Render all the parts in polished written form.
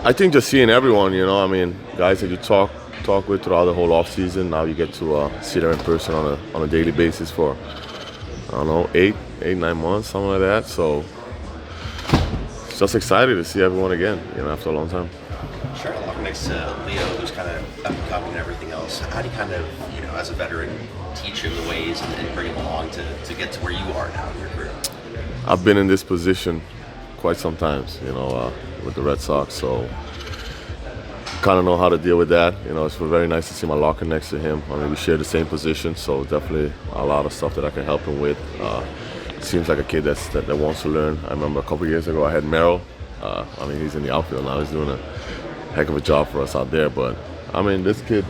I think just seeing everyone, I mean, guys that you talk with throughout the whole off season. Now you get to see them in person on a daily basis for, I don't know, 8, 9 months, something like that. So just excited to see everyone again, after a long time. Sure. Walking next to Leo, who's kind of up and coming and everything else. How do you kind of, as a veteran, teach him the ways and bring him along to get to where you are now in your career? I've been in this position quite some times, with the Red Sox, so kind of know how to deal with that. It's very nice to see my locker next to him. I mean, we share the same position, so definitely a lot of stuff that I can help him with. Seems like a kid that wants to learn. I remember a couple years ago I had Merrill. I mean, he's in the outfield now. He's doing a heck of a job for us out there. But I mean, this kid,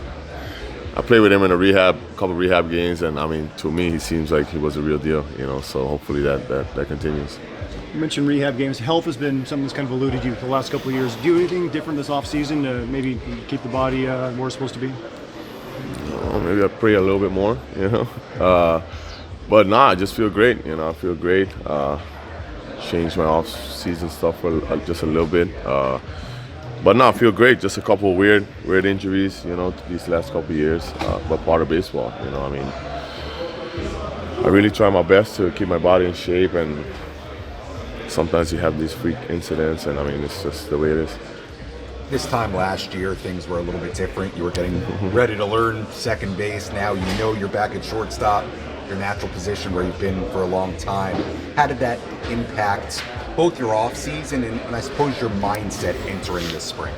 I played with him in a couple rehab games, and I mean, to me, he seems like he was a real deal. So hopefully that continues. You mentioned rehab games. Health has been something that's kind of eluded you the last couple of years. Do you do anything different this offseason to maybe keep the body where it's supposed to be? Maybe I pray a little bit more, But I just feel great, I feel great. Changed my off-season stuff for just a little bit. But I feel great. Just a couple of weird injuries, these last couple of years. But part of baseball, I mean, I really try my best to keep my body in shape, and sometimes you have these freak incidents, and I mean, it's just the way it is. This time last year, things were a little bit different. You were getting ready to learn second base. Now you're back at shortstop, your natural position where you've been for a long time. How did that impact both your off season and I suppose your mindset entering this spring?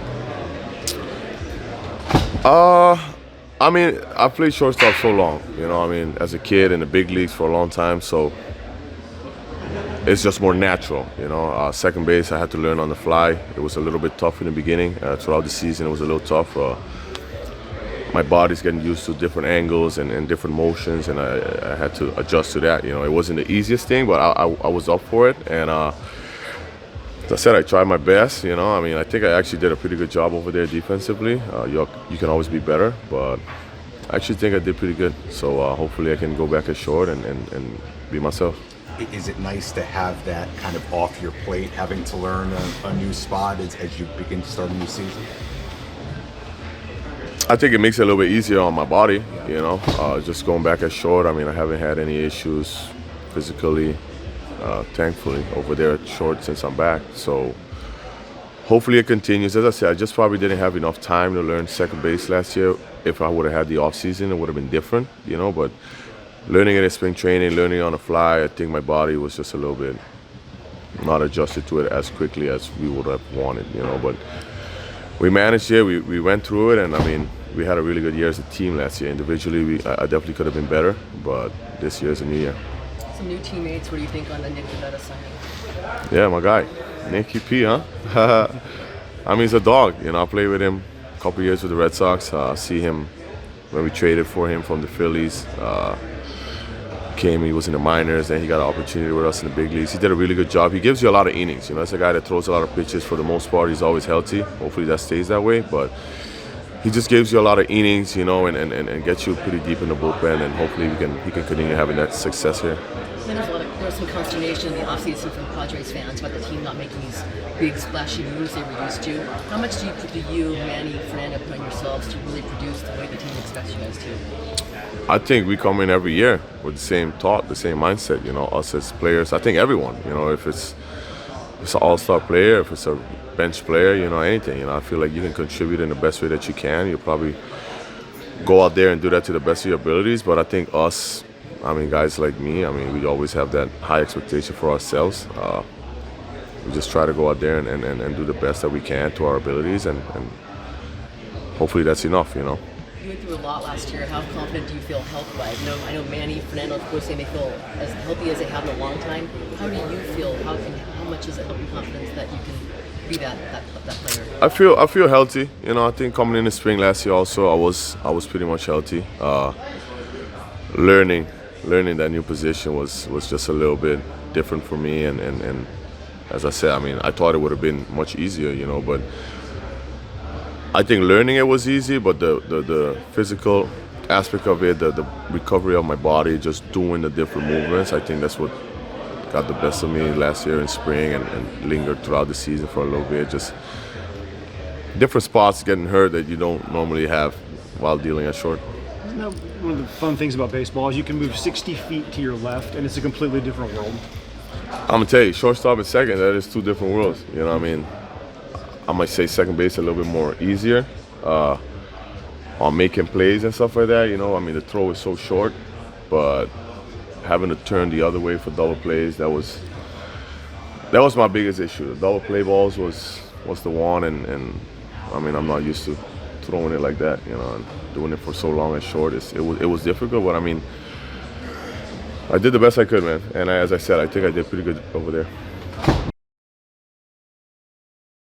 I mean, I played shortstop so long, I mean, as a kid in the big leagues for a long time, so it's just more natural, Second base, I had to learn on the fly. It was a little bit tough in the beginning. Throughout the season, it was a little tough. My body's getting used to different angles and different motions, and I had to adjust to that. It wasn't the easiest thing, but I was up for it. And as I said, I tried my best. I mean, I think I actually did a pretty good job over there defensively. You can always be better, but I actually think I did pretty good. So hopefully I can go back at short and be myself. Is it nice to have that kind of off your plate, having to learn a new spot as you begin to start a new season? I think it makes it a little bit easier on my body, just going back at short. I mean, I haven't had any issues physically, thankfully, over there at short since I'm back. So hopefully it continues. As I said, I just probably didn't have enough time to learn second base last year. If I would have had the off season, it would have been different, but learning it in spring training, learning on the fly, I think my body was just a little bit not adjusted to it as quickly as we would have wanted, But we managed it. We went through it, and I mean, we had a really good year as a team last year. Individually, I definitely could have been better, but this year is a new year. Some new teammates. What do you think on the Nick Pivetta signing? Yeah, my guy, Nicky P, huh? I mean, he's a dog. I played with him a couple years with the Red Sox. See him when we traded for him from the Phillies. He was in the minors, and he got an opportunity with us in the big leagues. He did a really good job. He gives you a lot of innings. That's a guy that throws a lot of pitches for the most part. He's always healthy. Hopefully that stays that way. But he just gives you a lot of innings, and gets you pretty deep in the bullpen. And hopefully he can continue having that success here. There was some consternation in the offseason from Padres fans about the team not making these big splashy moves they were used to. How much do you, Manny, Fernando, put on yourselves to really produce the way the team expects you guys to? I think we come in every year with the same thought, the same mindset, us as players. I think everyone, if it's an all-star player, if it's a bench player, anything. I feel like you can contribute in the best way that you can. You'll probably go out there and do that to the best of your abilities. But I think us, guys like me, we always have that high expectation for ourselves. We just try to go out there and do the best that we can to our abilities, and hopefully that's enough, You went through a lot last year. How confident do you feel health-wise? I know Manny, Fernando, of course, saying they feel as healthy as they have in a long time. How do you feel? How much does it help your confidence that you can be that player? I feel healthy. I think coming in the spring last year also, I was pretty much healthy. Learning that new position was just a little bit different for me, and as I said, I thought it would have been much easier, but I think learning it was easy, but the physical aspect of it, the recovery of my body, just doing the different movements, I think that's what got the best of me last year in spring and lingered throughout the season for a little bit. Just different spots getting hurt that you don't normally have while dealing at short. Isn't that one of the fun things about baseball is you can move 60 feet to your left, and it's a completely different world. I'm gonna tell you, shortstop and second, that is two different worlds. You know what I mean? I might say second base a little bit more easier on making plays and stuff like that. You know, I mean, the throw is so short, but having to turn the other way for double plays, that was my biggest issue. The double play balls was the one, and I mean, I'm not used to throwing it like that, you know, and doing it for so long and short. It was difficult, but I mean, I did the best I could, man. And as I said, I think I did pretty good over there.